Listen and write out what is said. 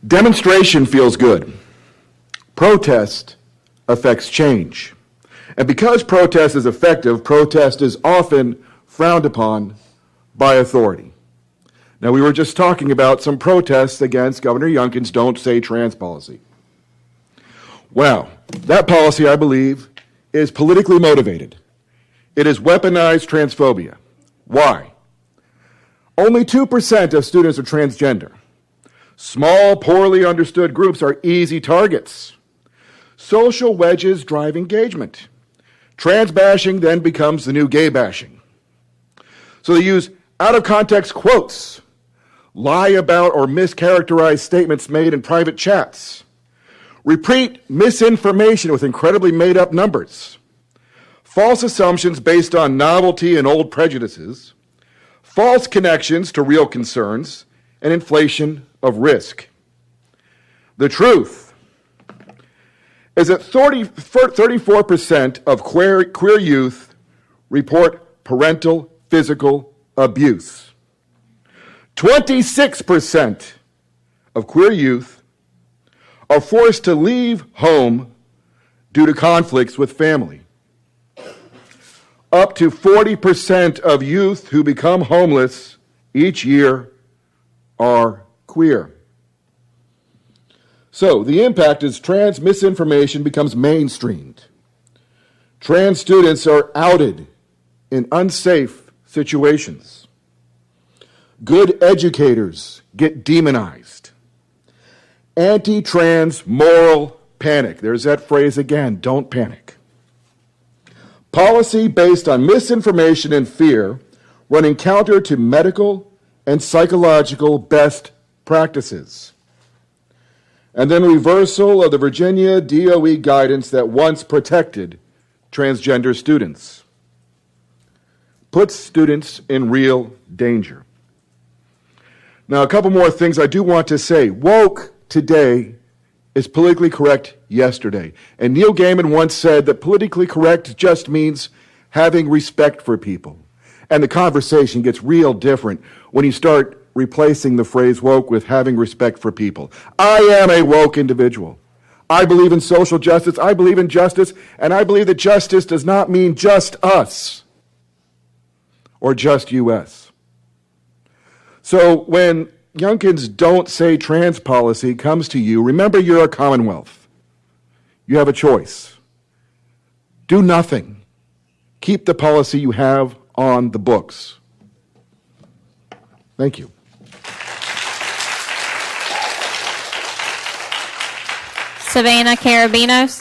Demonstration feels good. Protest affects change. And because protest is effective, protest is often frowned upon by authority. Now, we were just talking about some protests against Governor Youngkin's Don't Say Trans policy. Well, that policy, I believe, is politically motivated. It is weaponized transphobia. Why? Only 2% of students are transgender. Small, poorly understood groups are easy targets. Social wedges drive engagement. Trans bashing then becomes the new gay bashing. So they use out-of-context quotes, lie about or mischaracterize statements made in private chats, repeat misinformation with incredibly made-up numbers, false assumptions based on novelty and old prejudices, false connections to real concerns, and inflation of risk. The truth is that 34% of queer youth report parental physical abuse. 26% of queer youth are forced to leave home due to conflicts with family. Up to 40% of youth who become homeless each year are queer. So the impact is trans misinformation becomes mainstreamed. Trans students are outed in unsafe situations. Good educators get demonized. Anti-trans moral panic. There's that phrase again, don't panic. Policy based on misinformation and fear running counter to medical and psychological best practices. And then reversal of the Virginia DOE guidance that once protected transgender students. Puts students in real danger. Now, a couple more things I do want to say. Woke today is politically correct yesterday. And Neil Gaiman once said that politically correct just means having respect for people. And the conversation gets real different when you start replacing the phrase woke with having respect for people. I am a woke individual. I believe in social justice, I believe in justice, and I believe that justice does not mean just us or just U.S. So when Youngkin's Don't Say Trans policy comes to you, remember you're a commonwealth. You have a choice. Do nothing. Keep the policy you have on the books. Thank you. Savannah Carabinos.